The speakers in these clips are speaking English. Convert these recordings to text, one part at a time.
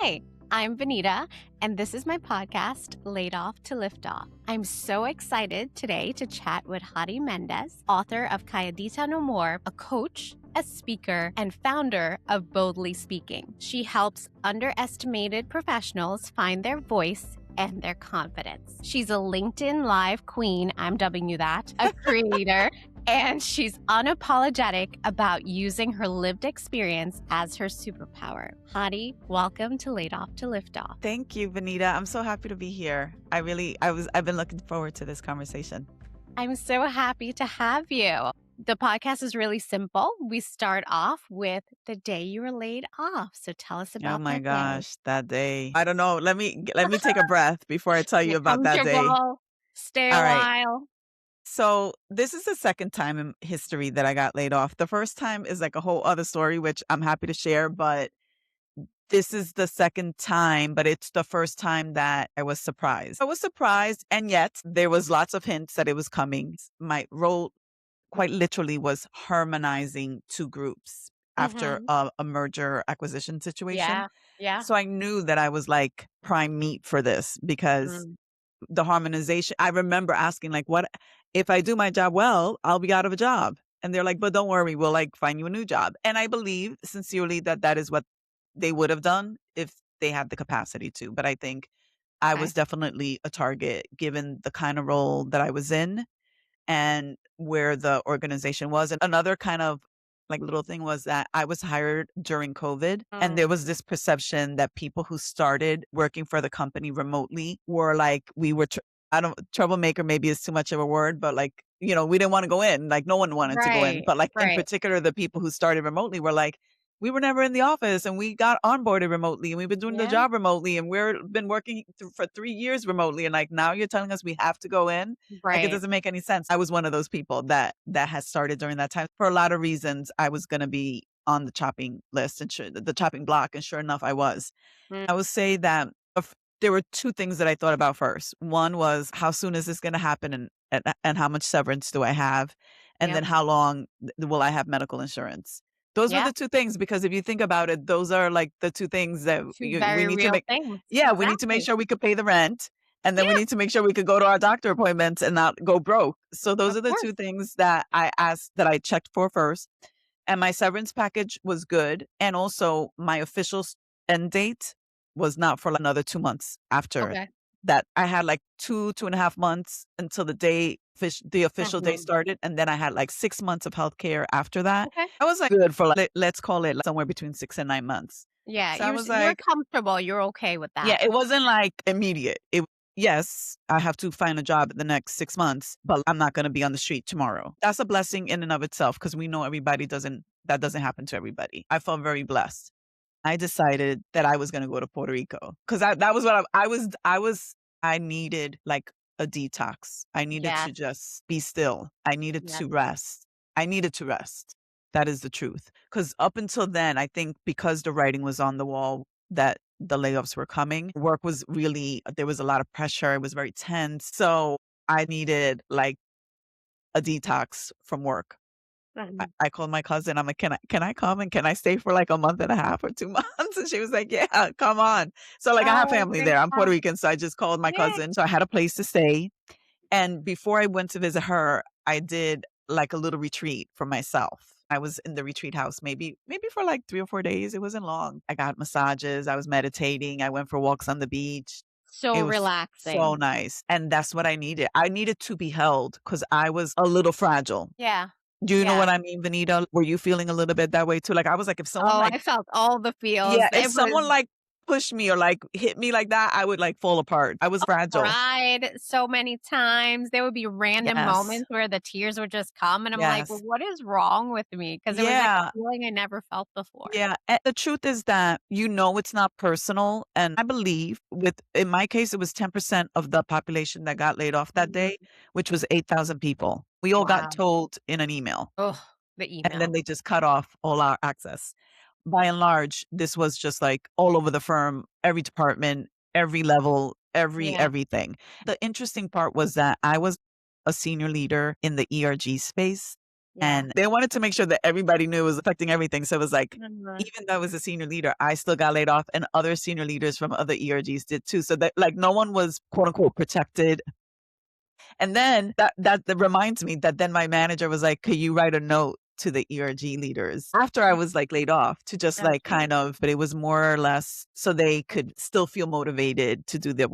Hey, I'm Vanita, and this is my podcast, Laid Off to Lift Off. I'm so excited today to chat with Hady Méndez, author of Calladita No More, a coach, a speaker, and founder of Boldly Speaking. She helps underestimated professionals find their voice and their confidence. She's a LinkedIn Live queen, I'm dubbing you that, a creator, and she's unapologetic about using her lived experience as her superpower. Hady, welcome to Laid Off to Lift Off. Thank you, Vanita. I'm so happy to be here. I've been looking forward to this conversation. I'm so happy to have you. The podcast is really simple. We start off with the day you were laid off. So tell us about Oh my that gosh, that day. I don't know. Let me take a breath before I tell day. you Get about that day. comfortable, stay a All right. while. So this is the second time in history that I got laid off. The first time is like a whole other story, which I'm happy to share, but this is the second time, but it's the first time that I was surprised. I was surprised, and yet there was lots of hints that it was coming. My role quite literally was harmonizing two groups after Mm-hmm. a merger acquisition situation. Yeah, yeah. So I knew that I was like prime meat for this because Mm, the harmonization, I remember asking like, what if I do my job well, I'll be out of a job. And they're like, but don't worry, we'll like find you a new job. And I believe sincerely that that is what they would have done if they had the capacity to. But I think I okay. was definitely a target given the kind of role that I was in and where the organization was. And another kind of like little thing was that I was hired during COVID, and there was this perception that people who started working for the company remotely were like, we were, I don't, troublemaker maybe is too much of a word, but like, we didn't want to go in. Like no one wanted to go in. Right, But like in right. particular, the people who started remotely were like, we were never in the office and we got onboarded remotely and we've been doing the Yeah, job remotely and we're been working for 3 years remotely. And like now you're telling us we have to go in. Like it right. doesn't make any sense. I was one of those people that has started during that time. For a lot of reasons, I was going to be on the chopping list and the chopping block. And sure enough, I was. Mm, I would say that there were two things that I thought about first. One was how soon is this going to happen and how much severance do I have? And yep. then how long will I have medical insurance? Those were Yeah. the two things, because if you think about it, those are like the two things that Two we very need to real make. things. Yeah, we need to make Exactly. sure we could pay the rent. And then we Yeah, need to make sure we could go to our doctor appointments and not go broke. So those of are the two course. things that I checked for first. And my severance package was good. And also my official end date was not for another 2 months after Okay. that. I had like 2.5 months until the official day Mhm. started. And then I had like 6 months of healthcare after that. Okay. I was like good for like, let's call it somewhere between 6 and 9 months. Yeah, So I was you're like, comfortable, you're okay with yeah, that. it wasn't like immediate. Yes, I have to find a job in the next 6 months, but I'm not going to be on the street tomorrow. That's a blessing in and of itself, because we know that doesn't happen to everybody. I felt very blessed. I decided that I was going to go to Puerto Rico because that was what I needed, like a detox. I needed Yes, to just be still. I needed yes. to rest. I needed to rest. That is the truth. Because up until then, I think because the writing was on the wall that the layoffs were coming, there was a lot of pressure. It was very tense. So I needed like a detox from work. Mhm. I called my cousin. I'm like, can I come and can I stay for like a month and a half or 2 months? And she was like, yeah, come on. So like I have Oh, family thank there. I'm God. Puerto Rican. So I just called my Yeah. cousin. So I had a place to stay. And before I went to visit her, I did like a little retreat for myself. I was in the retreat house maybe for like 3 or 4 days. It wasn't long. I got massages. I was meditating. I went for walks on the beach. So It was so relaxing. nice. And that's what I needed. I needed to be held because I was a little fragile. Yeah, Do you know yeah. what I mean, Vanita? Were you feeling a little bit that way too? Like I was like, if someone Oh, like, I felt all the feels. yeah, if It was someone like pushed me or like hit me like that, I would like fall apart. I was fragile. cried so many times. There would be random Yes. moments where the tears would just come, and I'm like, "Well, Yes. what is wrong with me?" Because it was like a Yeah. feeling I never felt before. Yeah. And the truth is that it's not personal. And I believe in my case, it was 10% of the population that got laid off that Mhm. day, which was 8,000 people. We all got Wow. told in an email, Oh, the and then email. they just cut off all our access. By and large, this was just like all over the firm, every department, every level, Yeah. everything. The interesting part was that I was a senior leader in the ERG space. Yeah. And they wanted to make sure that everybody knew it was affecting everything. So it was like, Mhm. even though I was a senior leader, I still got laid off and other senior leaders from other ERGs did too. So that like no one was quote unquote protected. And then that reminds me that then my manager was like, "Could you write a note to the ERG leaders after I was like laid off to just like Okay. kind of, but it was more or less so they could still feel motivated to do the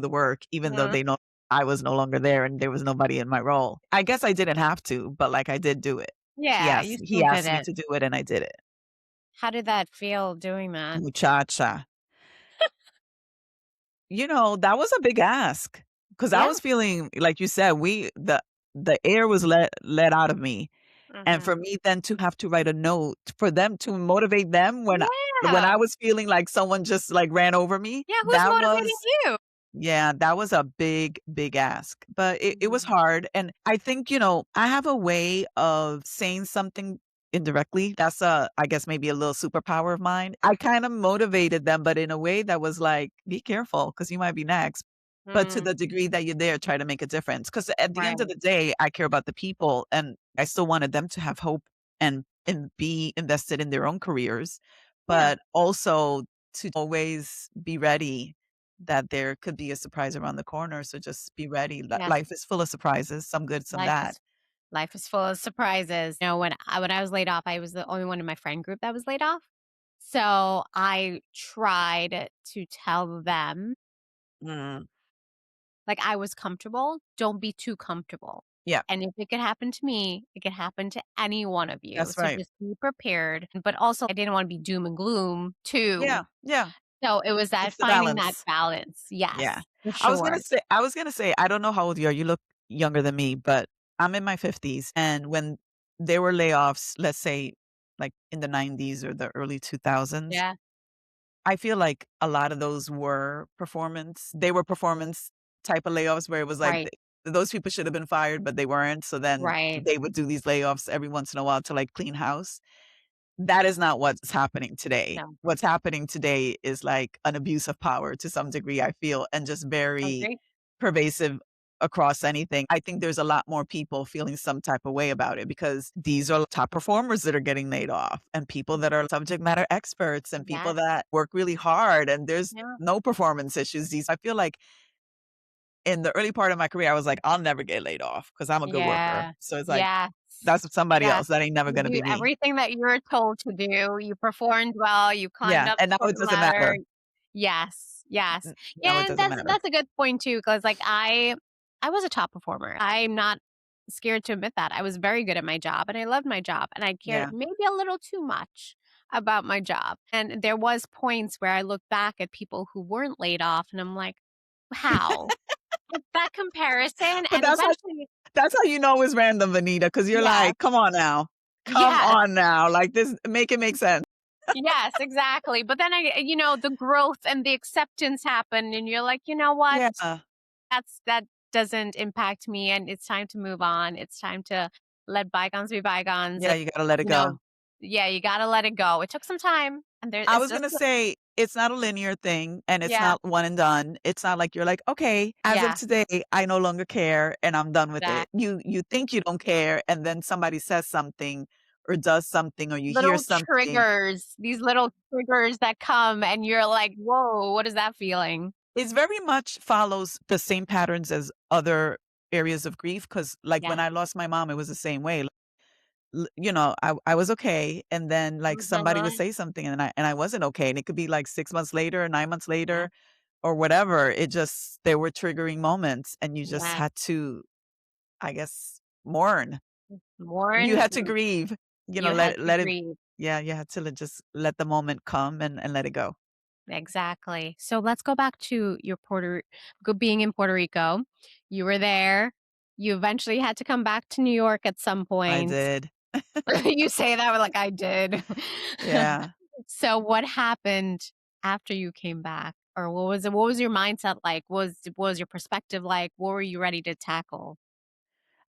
work, even though Mhm. they know I was no longer there and there was nobody in my role. I guess I didn't have to, but like I did do it. Yeah, you He still did asked me it. to do it and I did it. How did that feel doing that? Muchacha. That was a big ask because I Yeah. was feeling like you said, the air was let out of me. And Mhm. for me then to have to write a note for them to motivate them when I Yeah. was feeling like someone just, like, ran over me, Yeah, who's motivating you? yeah, that was a big, big ask, but it was Mhm. hard, and I think, I have a way of saying something indirectly. That's I guess maybe a little superpower of mine. I kinda motivated them, but in a way that was like, "Be careful, because you might be next." But to Mm, the degree that you're there, try to make a difference. Because at the end of right. the day, I care about the people, and I still wanted them to have hope and be invested in their own careers, Yeah. but also to always be ready that there could be a surprise around the corner, so just be ready. Yeah. Life is full of surprises, some good, some Life bad. is life is full of surprises. When I was laid off, I was the only one in my friend group that was laid off. So I tried to tell them, Mm, like, I was comfortable. Don't be too comfortable. yeah, And if it could happen to me, it could happen to any one of you. that's So right. just be prepared. But also, I didn't want to be doom and gloom too. Yeah, yeah, So it was that it's the finding that balance. balance. Yeah. Yes, for sure. I was gonna say, I don't know how old you are, you look younger than me, but I'm in my 50s, and when there were layoffs, let's say, like, in the '90s or the early 2000s, Yeah. I feel like a lot of those were performance type of layoffs where it was like, Right. those people should have been fired, but they weren't, so then Right. they would do these layoffs every once in a while to, like, clean house. That is not what's happening today. No. What's happening today is like an abuse of power to some degree, I feel, and just very Agree. pervasive across anything. I think there's a lot more people feeling some type of way about it because these are top performers that are getting laid off and people that are subject matter experts and people Yes. that work really hard and there's Yeah. no performance issues. I feel like in the early part of my career, I was like, I'll never get laid off because I'm a good worker. Yeah. So it's like, Yes. that's somebody Yes. else. That ain't never You going to do be me. everything that you were told to do. You performed well, you climbed Yeah. up And the now it corporate doesn't ladder. matter. Yes. Yes. Now Yeah, it and doesn't matter. that's a good point too, because like I was a top performer. I'm not scared to admit that. I was very good at my job and I loved my job and I cared Yeah. maybe a little too much about my job. And there was points where I look back at people who weren't laid off and I'm like, how? Like that comparison But and especially that's how you know it's random, Vanita, because 'cause you're yeah. like, "Come on now. Come Yes. on now, like, this make it make sense." Yes, exactly. But then the growth and the acceptance happen and you're like, "You know what? Yeah. That doesn't impact me and it's time to move on. It's time to let bygones be bygones." Yeah, you gotta let it You know, go. yeah, you got to let it go. It took some time and I it's was just gonna say, it's not a linear thing, and it's yeah. not one and done. It's not like you're like, "Okay, as of Yeah, today, I no longer care, and I'm done with it." that You think you don't care, and then somebody says something or does something or you hear little something. triggers, these little triggers that come and you're like, "Whoa, what is that feeling?" It's very much follows the same patterns as other areas of grief. Because, like, Yeah. when I lost my mom, it was the same way. I was okay, and then, like, somebody would Mhm. say something, and I wasn't okay, and it could be, like, 6 months later, 9 months Yeah. later, or whatever. It just there were triggering moments, and you just Yeah. had to, I guess, mourn. You Mourn, had to grieve, you had to let it grieve. yeah, you had to just let the moment come and let it go. Exactly. So let's go back to your being in Puerto Rico. You were there. You eventually had to come back to New York at some I point. did. You say that like I did. Yeah. So what happened after you came back? Or what was your mindset like? What was your perspective like? What were you ready to tackle?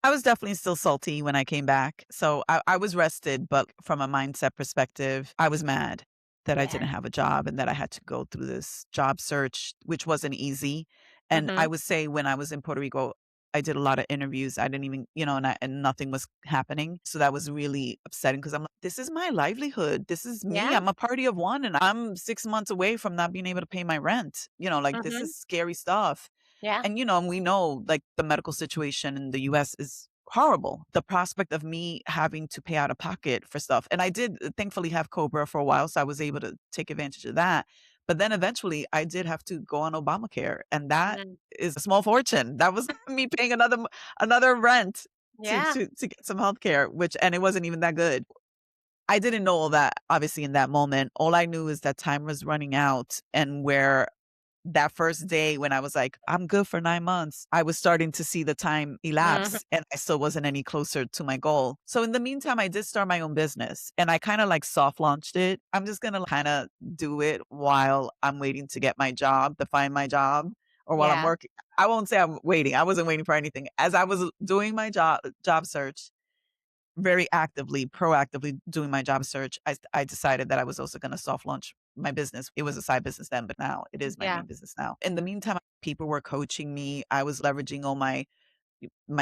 I was definitely still salty when I came back. So I was rested, but from a mindset perspective, I was mad that I Yeah. didn't have a job and that I had to go through this job search, which wasn't easy. And I Mhm. would say when I was in Puerto Rico, I did a lot of interviews. I didn't even, and nothing was happening. So that was really upsetting because I'm like, this is my livelihood. This is me. Yeah. I'm a party of one and I'm 6 months away from not being able to pay my rent. Like this Mhm. is scary stuff. Yeah. And we know like the medical situation in the US is horrible. The prospect of me having to pay out of pocket for stuff. And I did thankfully have Cobra for a while, so I was able to take advantage of that. But then eventually I did have to go on Obamacare, and that Mm. is a small fortune. That was me paying another rent to Yeah. to to get some healthcare, and it wasn't even that good. I didn't know all that obviously in that moment. All I knew is that time was running out, and where that first day when I was like, "I'm good for 9 months," I was starting to see the time Mhm. elapse, and I still wasn't any closer to my goal. So in the meantime, I did start my own business, and I kinda, like, soft launched it. I'm just gonna kinda do it while I'm waiting to get my job, to find my job, or while I'm Yeah. working. I won't say I'm waiting. I wasn't waiting for anything. As I was doing my job search, very actively, proactively doing my job search, I decided that I was also gonna soft launch my business. It was a side business then, but now it is my Yeah. main business now. In the meantime, people were coaching me. I was leveraging all my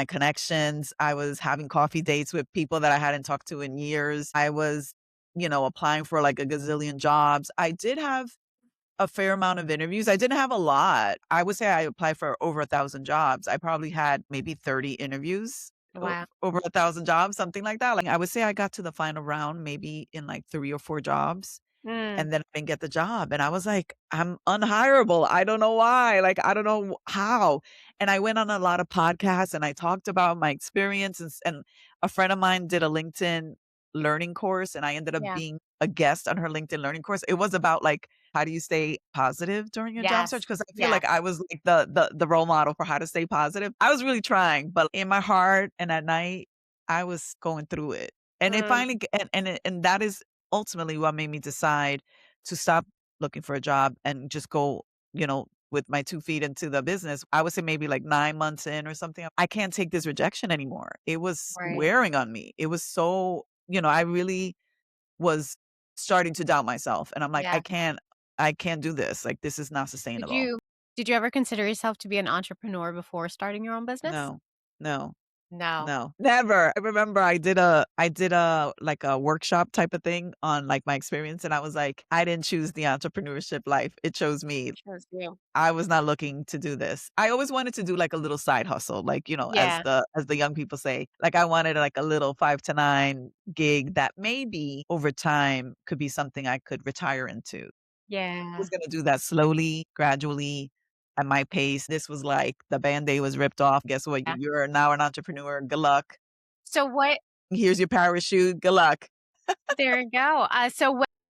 connections. I was having coffee dates with people that I hadn't talked to in years. I was, applying for like a gazillion jobs. I did have a fair amount of interviews. I didn't have a lot. I would say I applied for over 1,000 jobs. I probably had maybe 30 interviews, Wow. over 1,000 jobs, something like that. Like, I would say I got to the final round maybe in like 3 or 4 jobs, Mm. and then I didn't get the job, and I was like, "I'm unhireable. I don't know why. Like, I don't know how." And I went on a lot of podcasts, and I talked about my experience, and a friend of mine did a LinkedIn learning course, and I ended up Yeah. being a guest on her LinkedIn learning course. It was about, like, how do you stay positive during your job search? Yes. Because I feel Yes. like I was, like, the role model for how to stay positive. I was really trying, but in my heart and at night, I was going through it. And it Mm. finally g and that is ultimately what made me decide to stop looking for a job and just go, with my 2 feet into the business. I would say maybe like 9 months in or something. I can't take this rejection anymore. It was Right. wearing on me. It was so, I really was starting to doubt myself, and I'm like, Yeah. I can't do this. Like, this is not Did sustainable." you did you ever consider yourself to be an entrepreneur before starting your own business? No. No. No. No, never. I remember I did a like a workshop type of thing on like my experience, and I was like, I didn't choose the entrepreneurship life. It chose me. Chose you. I was not looking to do this. I always wanted to do like a little side hustle, like, Yeah. as the young people say. Like I wanted like a little 5 to 9 gig that maybe over time could be something I could retire into. Yeah. Was gonna do that slowly, gradually, at my pace. This was like the Band-Aid was ripped off. Guess what? Yeah. You're now an entrepreneur. Good luck. So what Here's your parachute. Good luck. There you go.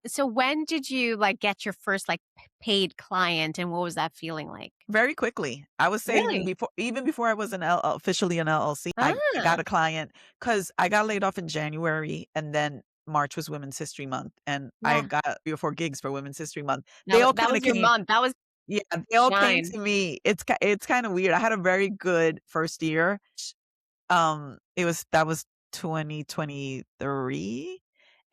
So when did you, like, get your first, like, p paid client, and what was that feeling like? Very quickly. I would say Really? even before I was officially an LLC, I got Ah. a client because I got laid off in January, and then March was Women's History Month, and I Yeah. got 3 or 4 gigs for Women's History Month. That They wa all that kinda was your came. month. That was Yeah, they all came shine. to me. It's kinda weird. I had a very good first year. That was 2023,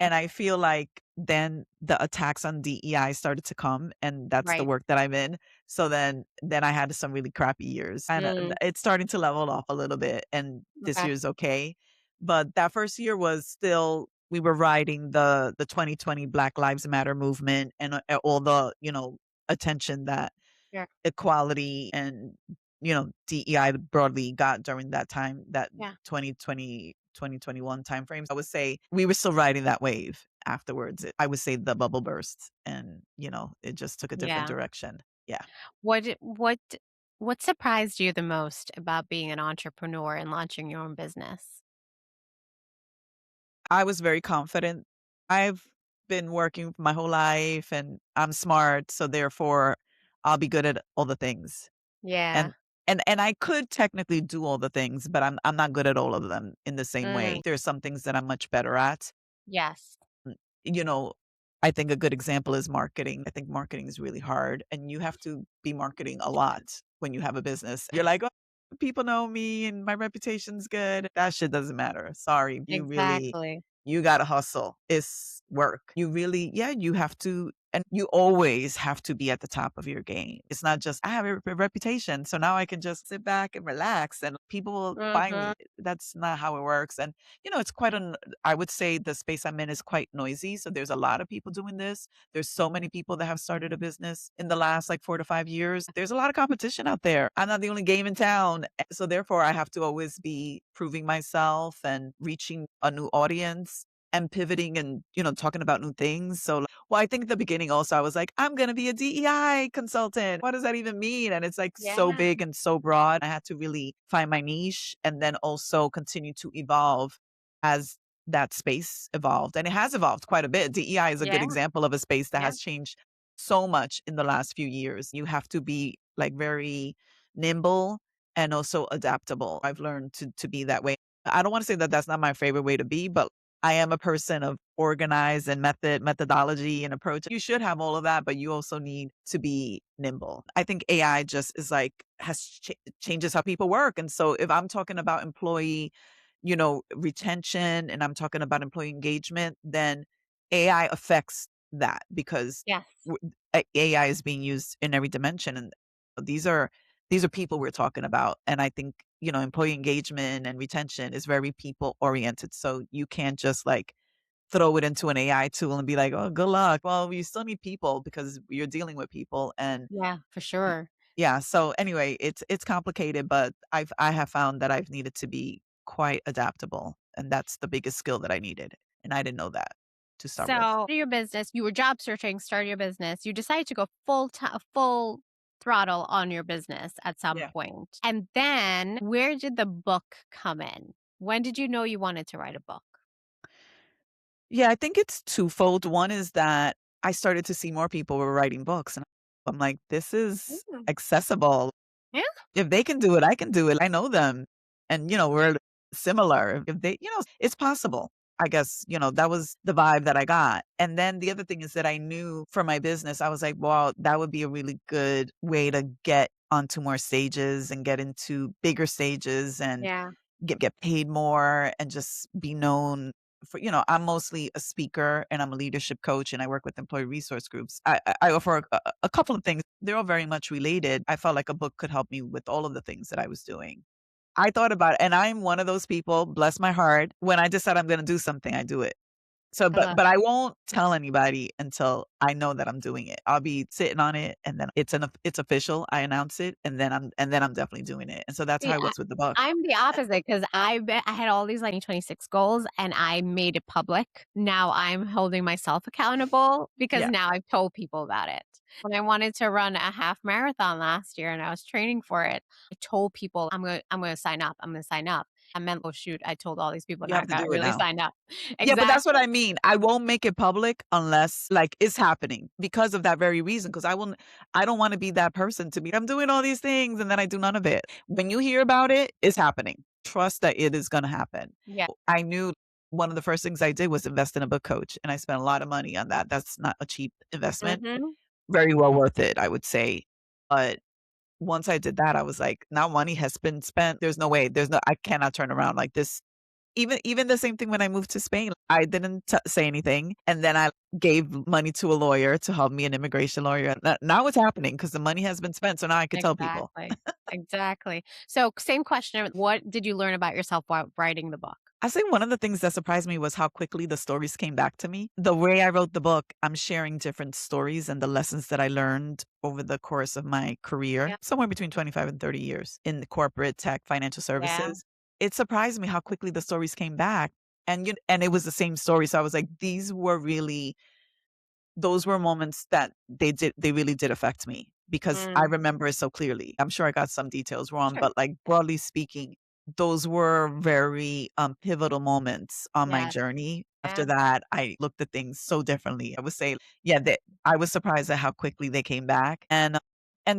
and I feel like then the attacks on DEI started to come, and that's the Right. work that I'm in. So then I had some really crappy years, and, Mm. it's starting to level off a little bit, and this Okay. year's okay. But that first year was still we were riding the 2020 Black Lives Matter movement and, all the, attention that Yeah. equality and, DEI broadly got during that time, that Yeah. 2020, 2021 timeframes. I would say we were still riding that wave afterwards. I would say the bubble burst and, it just took a different Yeah. direction. Yeah. What did what surprised you the most about being an entrepreneur and launching your own business? I was very confident. I've been working my whole life and I'm smart, so therefore I'll be good at all the things. Yeah. And and I could technically do all the things, but I'm not good at all of them in the same Mm. way. There's some things that I'm much better at. Yes. Mm, you know, I think a good example is marketing. I think marketing is really hard, and you have to be marketing a lot when you have a business. You're like, "Oh, people know me and my reputation's good." That shit doesn't matter. Sorry. Exactly. You gotta hustle. It's work. You really, yeah, you have to And you always have to be at the top of your game. It's not just, I have a reputation, so now I can just sit back and relax and people will find Mhm. me. That's not how it works. And, it's quite I would say the space I'm in is quite noisy. So there's a lot of people doing this. There's so many people that have started a business in the last like 4 to 5 years. There's a lot of competition out there. I'm not the only game in town. So therefore, I have to always be proving myself and reaching a new audience and pivoting and, talking about new things. So, well, I think at the beginning also, I was like, I'm going to be a DEI consultant. What does that even mean? And it's like so Yeah. big and so broad. I had to really find my niche and then also continue to evolve as that space evolved. And it has evolved quite a bit. DEI is a good Yeah. example of a space that Yeah. has changed so much in the last few years. You have to be like very nimble and also adaptable. I've learned to be that way. I don't want to say that that's not my favorite way to be, but I am a person of organize and methodology and approach. You should have all of that, but you also need to be nimble. I think AI just is like changes how people work. And so if I'm talking about employee, retention and I'm talking about employee engagement, then AI affects that because Yes. AI is being used in every dimension and these are these are people we're talking about. And I think, employee engagement and retention is very people oriented. So you can't just like throw it into an AI tool and be like, "Oh, good luck." Well, you still need people because you're dealing with people and Yeah, for y sure. yeah, so anyway, it's complicated, but I have found that I've needed to be quite adaptable, and that's the biggest skill that I needed, and I didn't know that to start with. So, your business, you were job searching, started your business. You decided to go full throttle on your business at some Yeah. point. And then where did the book come in? When did you know you wanted to write a book? Yeah, I think it's twofold. One is that I started to see more people were writing books, and I'm like, "This is Mm. accessible. Yeah. If they can do it, I can do it. I know them. And, we're similar. If they, it's possible." I guess, that was the vibe that I got. And then the other thing is that I knew for my business, I was like, well, that would be a really good way to get onto more stages and get into bigger stages and Yeah. get paid more and just be known for, I'm mostly a speaker and I'm a leadership coach and I work with employee resource groups. I offer a couple of things. They're all very much related. I felt like a book could help me with all of the things that I was doing. I thought about it and I'm one of those people, bless my heart, when I decide I'm going to do something, I do it. So, I love but I won't tell anybody until I know that I'm doing it. I'll be sitting on it and then it's official. I announce it and then I'm definitely doing it. And so that's how See, I was with the book. I'm the opposite because I had all these like 2026 goals and I made it public. Now I'm holding myself accountable because Yeah. now I've told people about it. When I wanted to run a half marathon last year and I was training for it, I told people I'm gonna sign up. I'm gonna sign up. I meant, oh shoot, I told all these people You and I have to got do it really now. signed up. Yeah, but that's what Exactly. I mean. I won't make it public unless like it's happening because of that very reason. Because I don't want to be that person to be, I'm doing all these things and then I do none of it. When you hear about it, it's happening. Trust that it is going to happen. Yeah. I knew one of the first things I did was invest in a book coach and I spent a lot of money on that. That's not a cheap investment. Mhm. Very well worth it, I would say. But once I did that, I was like, now money has been spent. There's no way. I cannot turn around like this. Even the same thing when I moved to Spain, I didn't say anything, and then I gave money to a lawyer to help me, an immigration lawyer, and now it's happening because the money has been spent, so now I could tell people. Exactly. Exactly. So same question. What did you learn about yourself while writing the book? I think one of the things that surprised me was how quickly the stories came back to me. The way I wrote the book, I'm sharing different stories and the lessons that I learned over the course of my career, Yeah. somewhere between 25 and 30 years in the corporate tech financial Yeah. services. It surprised me how quickly the stories came back. And it was the same story. So I was like, these were really those were moments that they really did affect me because I Mm, remember it so clearly. I'm sure I got some details wrong, sure. but, like, broadly speaking, those were very, pivotal moments on my Yeah. journey. After Yeah. that, I looked at things so differently. I would say, yeah, that I was surprised at how quickly they came back, and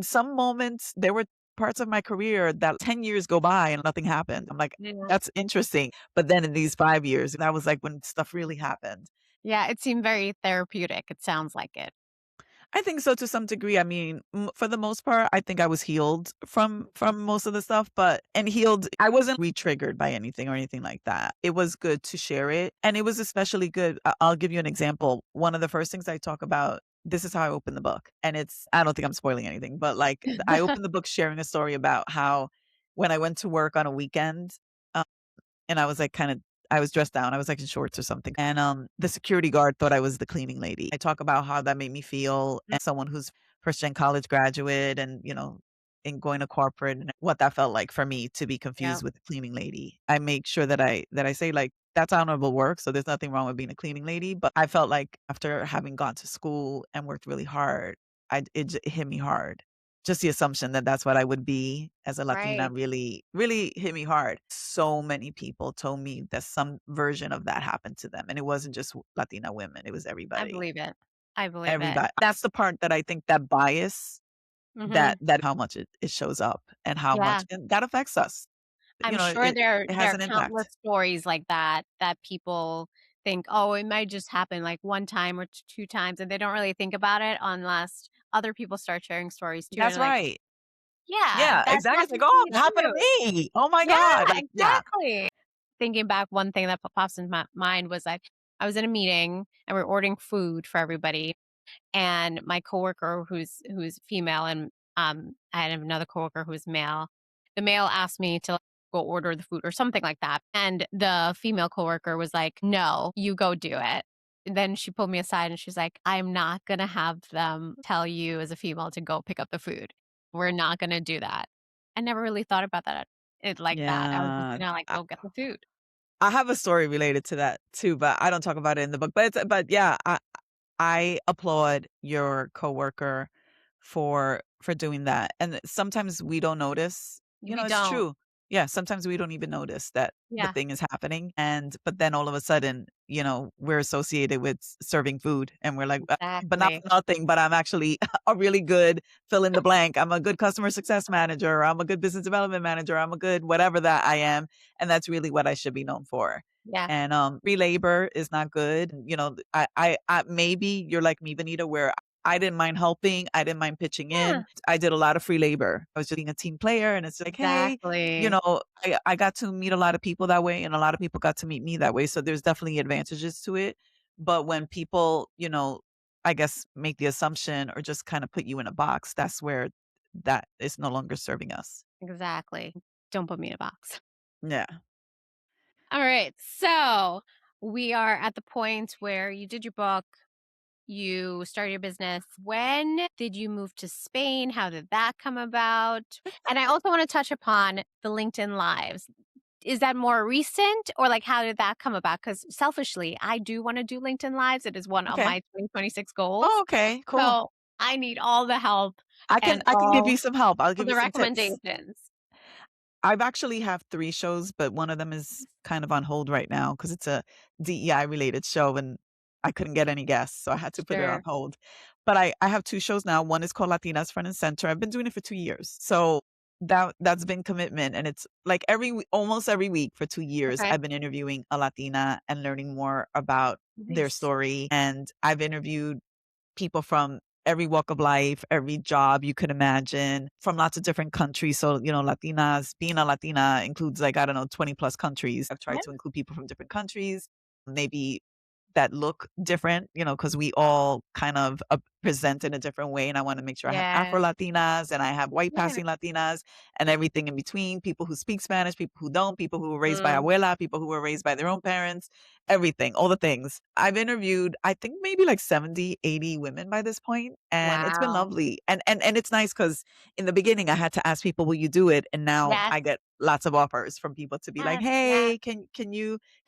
some moments there were parts of my career that 10 years go by and nothing happened. I'm like, Yeah. "That's interesting." But then in these 5 years, that was, like, when stuff really happened. Yeah, it seemed very therapeutic. It sounds like it. I think so to some degree. I mean, for the most part, I think I was healed from most of the stuff, but and healed. I wasn't re-triggered by anything or anything like that. It was good to share it, and it was especially good. I'll give you an example. One of the first things I talk about this is how I open the book. And I don't think I'm spoiling anything, but like I opened the book sharing a story about how when I went to work on a weekend, um, and I was like I was dressed down. I was like in shorts or something. And the security guard thought I was the cleaning lady. I talk about how that made me feel as someone who's first gen college graduate and, in going to corporate and what that felt like for me to be Yeah. confused with the cleaning lady. I make sure that I say like that's honorable work. So there's nothing wrong with being a cleaning lady. But I felt like after having gone to school and worked really hard, it hit me hard. Just the assumption that that's what I would be as a Latina Right. really, really hit me hard. So many people told me that some version of that happened to them, and it wasn't just Latina women, it was I everybody. believe it. I believe it. Everybody. That's the part that I think that bias, Mhm. that how much it shows up and how much Yeah. and that affects us. I'm sure It there has are an countless impact. stories like that, that people think, "Oh, it might just happen, like, 1 time or 2 times," and they don't really think about it unless other people start sharing stories too, and That's like, right. "Yeah, Yeah, that exactly. It's like, happens to "Oh, me it happened too." to me. Oh my Yeah, god." Like, yeah. exactly. Thinking back, one thing that pops in my mind was like, I was in a meeting and we're ordering food for everybody, and my coworker who's female and, I had another coworker who was male. The male asked me to, like, go order the food or something like that, and the female coworker was like, "No, you go do it." And then she pulled me aside and she's like, "I'm not gonna have them tell you as a female to go pick up the food. We're not gonna do that." I never really thought about it like that. I was just Yeah. gonna, like, go get the food. I have a story related to that too, but I don't talk about it in the book. But yeah, I applaud your coworker for doing that. And sometimes we don't notice, We it's don't. true. Yeah, sometimes we don't even notice that the Yeah, thing is happening. And but then all of a sudden, we're associated with serving food and we're like, but not exactly, for nothing, but I'm actually a really good fill in the blank. I'm a good customer success manager, or I'm a good business development manager, I'm a good whatever that I am. And that's really what I should be known for. yeah. And, free labor is not good. I maybe you're like me, Benita, where I didn't mind helping. I didn't mind pitching Yeah, in. I did a lot of free labor. I was just being a team player and it's like, hey, exactly, I got to meet a lot of people that way and a lot of people got to meet me that way. So there's definitely advantages to it. But when people, I guess make the assumption or just kind of put you in a box, that's where that is no longer serving us. exactly. Don't put me in a box. Yeah. All right. So we are at the point where you did your book, you started your business. When did you move to Spain? How did that come about? And I also want to touch upon the LinkedIn Lives. Is that more recent or like how did that come about? Because selfishly, I do want to do LinkedIn Lives. It is one of Okay. my 2026 goals. Oh, okay. Cool. So I need all the help and I can give all you some help. I'll of give you the some tips. recommendations. I've actually have 3 shows, but one of them is kind of on hold right now because it's a DEI related show and I couldn't get any guests, so I had to put it on Sure. hold. But I have 2 shows now. One is called Latinas Front and Center. I've been doing it for 2 years. So that's been commitment and it's like almost every week for 2 years, Okay. I've been interviewing a Latina and learning more about their Nice. story. And I've interviewed people from every walk of life, every job you could imagine, from lots of different countries. So, Latinas, being a Latina includes like, I don't know, 20 plus countries. I've tried Yeah. to include people from different countries, maybe that look different, because we all kind of present in a different way. And I want to make sure I have Yeah. Afro Latinas and I have white Yeah. passing Latinas and everything in between, people who speak Spanish, people who don't, people who were raised by Mm. abuela, people who were raised by their own parents, everything, all the things. I've interviewed, I think maybe like 70, 80 women by this point, and it's been Wow. lovely. And it's nice because in the beginning I had to ask people, will you do it? And now Yes. I get lots of offers from people to be like, Yes. Yes. hey, can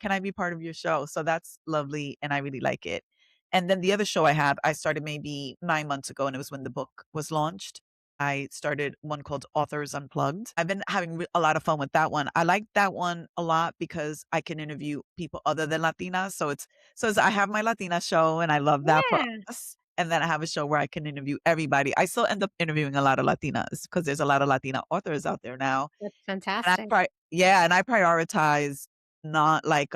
I be part of your show? So that's lovely and I really like it. And then the other show I started maybe 9 months ago, and it was when the book was launched. I started one called Authors Unplugged. I've been having a lot of fun with that one. I like that one a lot because I can interview people other than Latinas. I have my Latina show, and I love that for Yeah. us. And then I have a show where I can interview everybody. I still end up interviewing a lot of Latinas because there's a lot of Latina authors out there now. That's And fantastic. and I prioritize not like,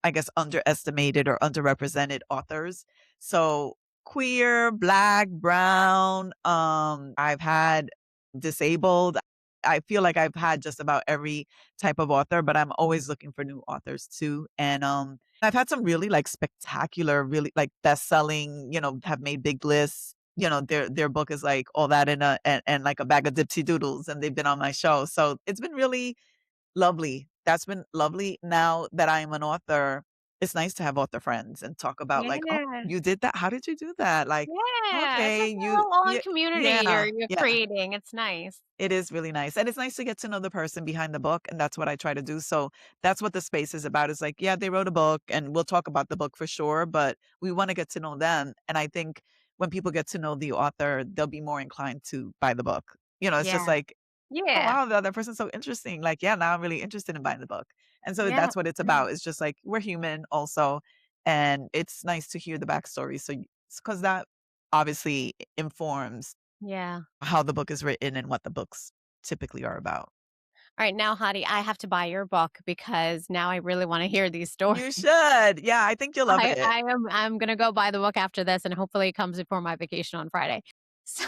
I guess, underestimated or underrepresented authors. So queer, black, brown, I've had disabled. I feel like I've had just about every type of author, but I'm always looking for new authors too. And I've had some really like spectacular, really like best-selling, have made big lists. Their book is like all that in and like a bag of dipsy doodles, and they've been on my show. So it's been really lovely. That's been lovely. Now that I am an author, it's nice to have author friends and talk about like, "Oh, Yeah. you did that? How did you do that?" Like, Yeah. It's like "Okay, a you little online yeah, community yeah, you're yeah." creating. It's nice. It is really nice, and it's nice to get to know the person behind the book, and that's what I try to do. So that's what the space is about. Is like, yeah, they wrote a book, and we'll talk about the book for sure, but we wanna get to know them, and I think when people get to know the author, they'll be more inclined to buy the book. It's just Yeah. like, "Oh, Yeah. wow, the other person's so interesting." Like, yeah, now I'm really interested in buying the book. And so Yeah. that's what it's Yeah. about. It's just like we're human also, and it's nice to hear the backstory. So because that obviously informs Yeah. how the book is written and what the books typically are about. All right, now, Hadi, I have to buy your book because now I really want to hear these stories. You should. Yeah, I think you'll love it. I'm gonna go buy the book after this, and hopefully it comes before my vacation on Friday, so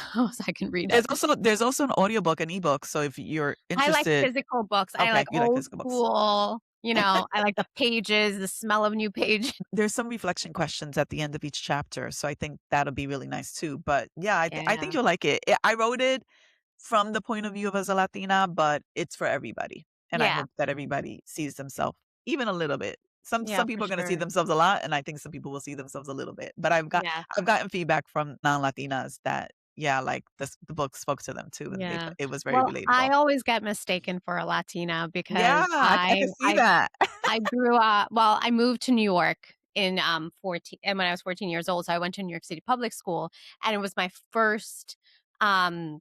I can read There's it. also there's also an audiobook and ebook, so if you're I like interested. physical books. I Okay, like you like old physical books. school. I like the pages, the smell of new pages. There's some reflection questions at the end of each chapter, so I think that'll be really nice too. But yeah, I think Yeah, you'll like it. I wrote it from the point of view of as a Latina, but it's for everybody, and I yeah, hope that everybody sees themselves even a little bit. Some yeah, some for people are gonna see sure. themselves a lot, and I think some people will see themselves a little bit. But Yeah, I've gotten feedback from non-Latinas that, yeah, like, the book spoke to them too, and yeah. it was very Well, I relatable. always get mistaken for a Latina Yeah, because I can see that. I grew up. Well, I moved to New York in 14 and when I was 14 years old, so I went to New York City public school, and it was my first um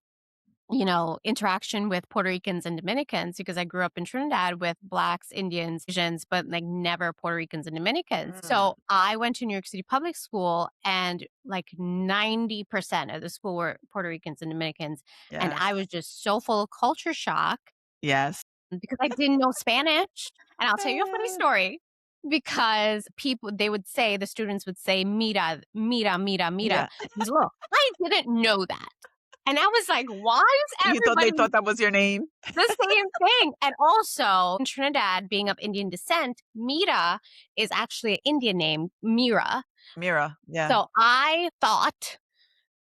interaction with Puerto Ricans and Dominicans because I grew up in Trinidad with Blacks, Indians, Asians, but like never Puerto Ricans and Dominicans. Mm, So I went to New York City public school, and like 90% of the school were Puerto Ricans and Dominicans. And I yes. was just so full of culture shock Yes. because I didn't know Spanish. And I'll tell you a funny Ah, story because the students would say, mira, mira, mira, mira. yeah. Because look, I didn't know that. And I was like, why is You thought they everybody thought that was your name? the same thing? And also, in Trinidad, being of Indian descent, Mira is actually an Indian name, Mira. Mira, yeah. So I thought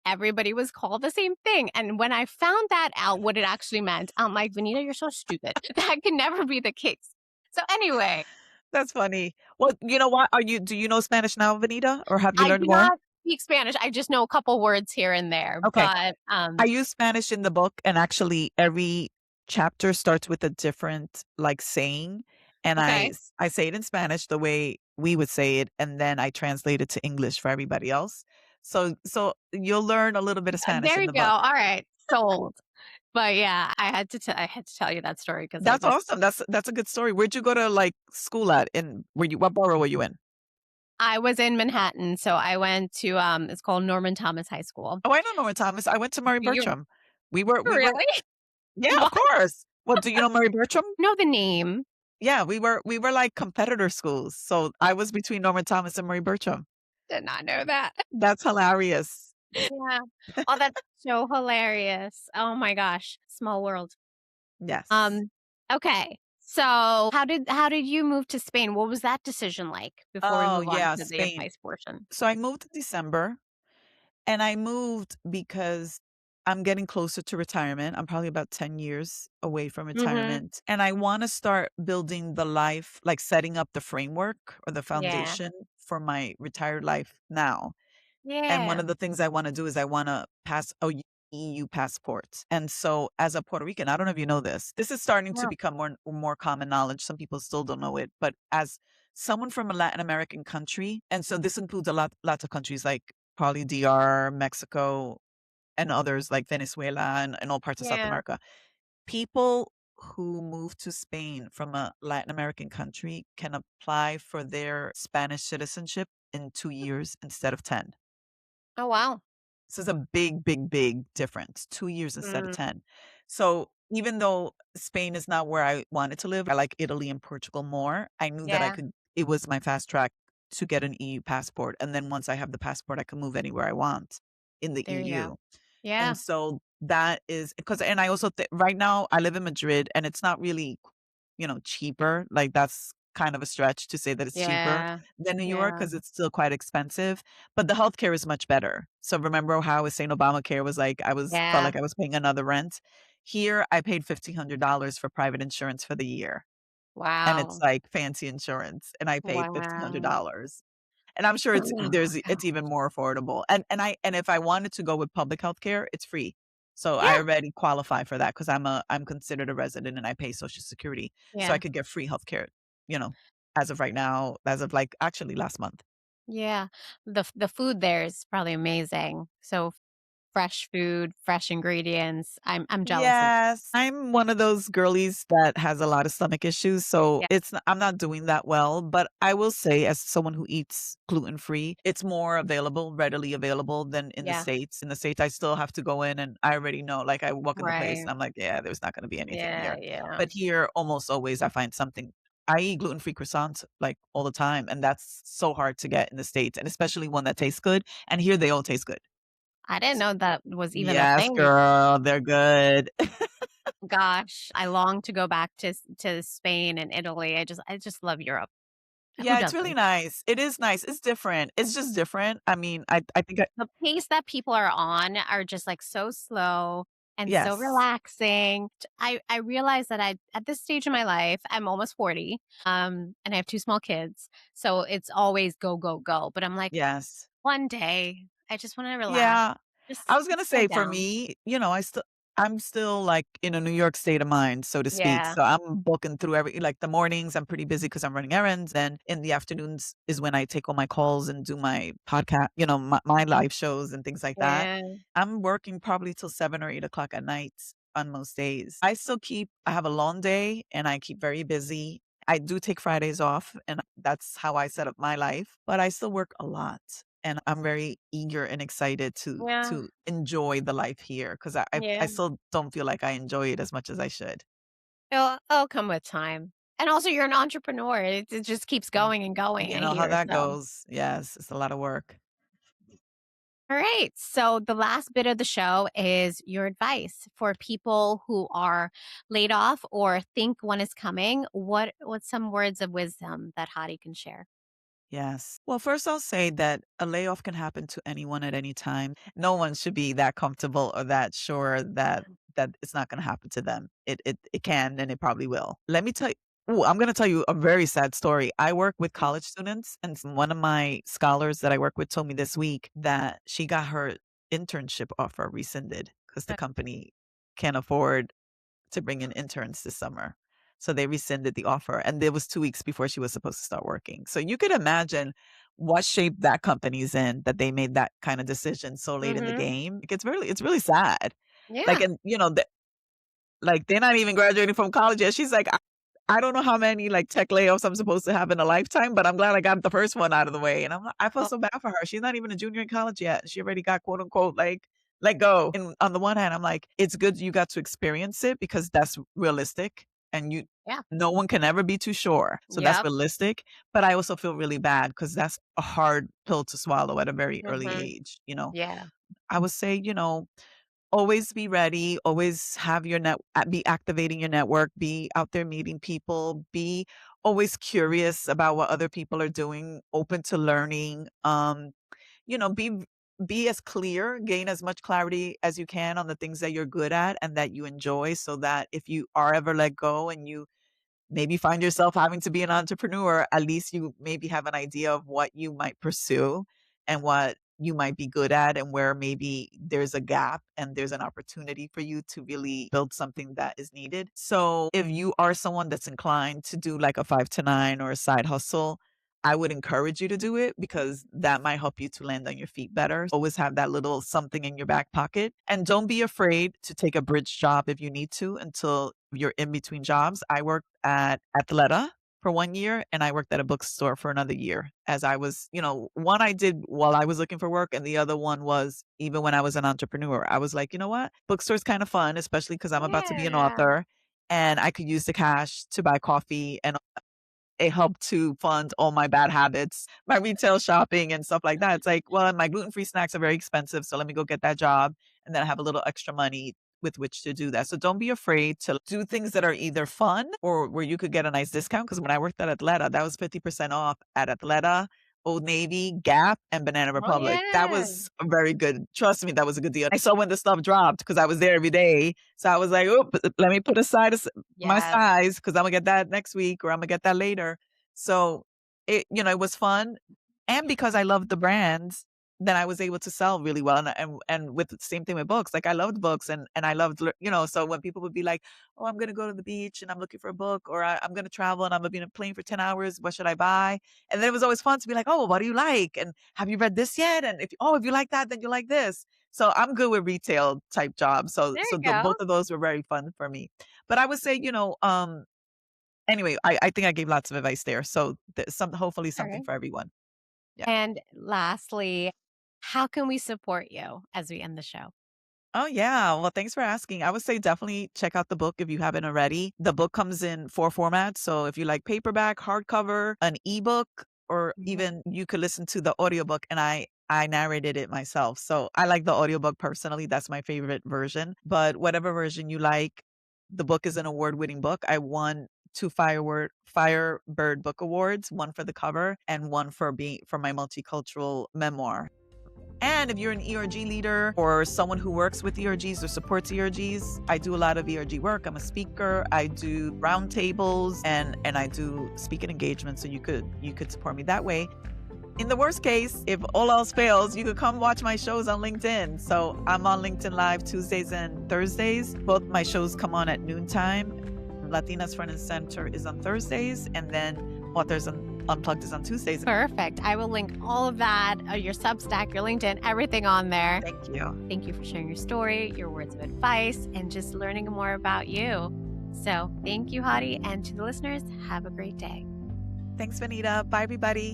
everybody was called the same thing. And when I found that out, what it actually meant, I'm like, Vanita, you're so stupid. That can never be the case. So anyway, That's funny. Well, you know what? Do you know Spanish now, Vanita, or have you I learned do more? not speak Spanish. I just know a couple words here and there. Okay. But I use Spanish in the book, and actually every chapter starts with a different, like, saying, and okay. I say it in Spanish the way we would say it, and then I translate it to English for everybody else. So you'll learn a little bit of Spanish There in you the go. book. All right. Sold. But yeah, I had to tell you that story because I That's just awesome. That's a good story. Where'd you go to, like, school at? What borough were you in? I was in Manhattan, so I went to it's called Norman Thomas High School. Oh, I know Norma Thomas. I went to Murray You Bertram. We were really? Yeah, of What? course. Well, do you know Murray Bertram? Know the name. Yeah, we were like competitor schools. So I was between Norman Thomas and Murray Bertram. Did not know that. That's hilarious. Yeah. Oh, that's so hilarious. Oh my gosh. Small world. Yes. Um, okay. So how did you move to Spain? What was that decision like before we Oh, move on yeah, to the Spain. advice portion? So I moved in December, and I moved because I'm getting closer to retirement. I'm probably about 10 years away from Mhm. retirement, and I wanna start building the life, like setting up the framework or the Yeah. foundation for my retired life now. And one Yeah. of the things I wanna do is I wanna pass a EU passport. And so as a Puerto Rican, I don't know if you know this. This is starting to No. become more common knowledge. Some people still don't know it, but as someone from a Latin American country, and so this includes lots of countries like probably DR, Mexico, and others like Venezuela and all parts of South Yeah. America. People who move to Spain from a Latin American country can apply for their Spanish citizenship in 2 years instead of 10. Oh wow. So it's a big, big, big difference, 2 years instead of Mm, 10. So even though Spain is not where I wanted to live, I like Italy and Portugal more. I knew that yeah. it was my fast track to get an EU passport. And then once I have the passport, I can move anywhere I want in the There you go. EU. And Yeah. so That is because and I also right now I live in Madrid and it's not really, cheaper. Like that's kind of a stretch to say that it's cheaper Yeah. than New York Yeah. because it's still quite expensive, but the healthcare is much better. So remember how I was saying Obamacare was like felt Yeah. like I was paying another rent? Here I paid $1,500 for private insurance for the year, and it's Wow. like fancy insurance, and I paid Wow. $1,500. And I'm sure Oh, it's even more affordable. And if I wanted to go with public health care, it's free. So I yeah. already qualify for that because I'm considered a resident and I pay Social Security. So I Yeah. could get free healthcare, you know, as of right now, as of like actually last month. Yeah. The food there is probably amazing. So fresh food, fresh ingredients. I'm jealous of Yes, I'm one of those girlies that has a lot of stomach issues, so yeah. I'm not doing that well, but I will say as someone who eats gluten-free, it's more available, readily available than in the Yeah. States. In the States, I still have to go in and I already know, like I walk in the place Right. and I'm like, yeah, there's not gonna be anything Yeah, here. yeah. But here, almost always I find something. I eat gluten-free croissants like all the time, and that's so hard to get in the States, and especially one that tastes good, and here they all taste good. I didn't know that was even a Yes, thing. girl, they're good. Gosh, I long to go back to Spain and Italy. I just love Europe. Who Yeah, it's really doesn't? nice. It is nice. It's different. It's just different. I mean, I think I The pace that people are on are just, like, so slow and so yes. relaxing. I realize that I at this stage in my life, I'm almost 40, and I have 2 small kids, so it's always go, go, go, but I'm like, Yes. "One day, I just wanna relax. Yeah. I Just was gonna slow say for down." me, I'm still, like, in a New York state of mind, so to speak, Yeah. so I'm booking through like, the mornings, I'm pretty busy because 'cause I'm running errands, then in the afternoons is when I take all my calls and do my podcast, my live shows and things like that. Yeah. I'm working probably till 7 or 8 o'clock at night on most days. I have a long day, and I keep very busy. I do take Fridays off, and that's how I set up my life, but I still work a lot, and I'm very eager and excited Yeah. to enjoy the life here 'cause I Yeah. still don't feel like I enjoy it as much as I should. It'll come with time. And also you're an entrepreneur. It just keeps Mm, going and going, you I know how hear, that so goes. Yes, it's a lot of work. all right. So the last bit of the show is your advice for people who are laid off or think one is coming. What's some words of wisdom that Hadi can share? Yes. Well, first I'll say that a layoff can happen to anyone at any time. No one should be that comfortable or that sure that it's not going to happen to them. It can and it probably will. Let me tell you. Ooh, I'm going to tell you a very sad story. I work with college students, and one of my scholars that I work with told me this week that she got her internship offer rescinded because the company can't afford to bring in interns this summer. So they rescinded the offer, and it was 2 weeks before she was supposed to start working. So you could imagine what shape that company's in that they made that kind of decision so late in the Mhm. game. Like, it's really sad. Like, Yeah. and, like, they're not even graduating from college yet. She's like, I don't know how many, like, tech layoffs I'm supposed to have in a lifetime, but I'm glad I got the first one out of the way, and I feel Oh, so bad for her. She's not even a junior in college yet. She already got, quote, unquote, like, "let go." And on the one hand, I'm like, it's good you got to experience it because that's realistic, and yeah. no one can ever be too sure. So that's Yep. realistic, but I also feel really bad because that's a hard pill to swallow at a very early Mhm. age. Yeah. I would say, always be ready, always have be activating your network, be out there meeting people, be always curious about what other people are doing, open to learning. You know, be as clear, gain as much clarity as you can on the things that you're good at and that you enjoy so that if you are ever let go and you maybe find yourself having to be an entrepreneur, at least you maybe have an idea of what you might pursue and what you might be good at and where maybe there's a gap and there's an opportunity for you to really build something that is needed. So if you are someone that's inclined to do like a 5 to 9 or a side hustle, I would encourage you to do it because that might help you to land on your feet better. Always have that little something in your back pocket. And don't be afraid to take a bridge job if you need to until you're in between jobs. I worked at Athleta for 1 year and I worked at a bookstore for another year as I was, one I did while I was looking for work and the other one was even when I was an entrepreneur. I was like, you know what? Bookstore's kind of fun, especially because I'm about to be an Yeah. author and I could use the cash to buy coffee and it helped to fund all my bad habits, my retail shopping and stuff like that. It's like, well, my gluten-free snacks are very expensive, so let me go get that job, and then I have a little extra money with which to do that. So don't be afraid to do things that are either fun or where you could get a nice discount. Because when I worked at Athleta, that was 50% off at Athleta, Old Navy, Gap, and Banana Oh, Republic. That yeah. was a very good. Trust me, that was a good deal. I saw when the stuff dropped because I was there every day. So I was like, oh, let me put aside my Yes. size because I'm gonna get that next week or I'm gonna get that later. So it was fun. And because I loved the brands, then I was able to sell really well. And with the same thing with books, like I loved books and I loved, so when people would be like, oh, I'm going to go to the beach and I'm looking for a book, or I'm going to travel and I'm going to be on a plane for 10 hours. What should I buy? And then it was always fun to be like, oh, well, what do you like? And have you read this yet? And if you like that, then you like this. So I'm good with retail type jobs. So, There so you go. both of those were very fun for me. But I would say, anyway, I think I gave lots of advice there. So hopefully All something right. for everyone. Yeah. And lastly, how can we support you as we end the show? Oh, yeah. Well, thanks for asking. I would say definitely check out the book if you haven't already. The book comes in 4 formats. So if you like paperback, hardcover, an ebook, or Mhm. even you could listen to the audiobook. And I narrated it myself. So I like the audiobook personally. That's my favorite version. But whatever version you like, the book is an award-winning book. I won 2 Firebird Book Awards, one for the cover and one for my multicultural memoir. And if you're an ERG leader or someone who works with ERGs or supports ERGs, I do a lot of ERG work. I'm a speaker. I do roundtables and I do speaking engagements. So you could support me that way. In the worst case, if all else fails, you could come watch my shows on LinkedIn. So I'm on LinkedIn Live Tuesdays and Thursdays. Both my shows come on at noontime. Latinas Front and Center is on Thursdays, and then Authors Unplugged is on Tuesdays. Perfect. I will link all of that, your Substack, your LinkedIn, everything on there. Thank you. Thank you for sharing your story, your words of advice, and just learning more about you. So thank you, Hady. And to the listeners, have a great day. Thanks, Vanita. Bye, everybody.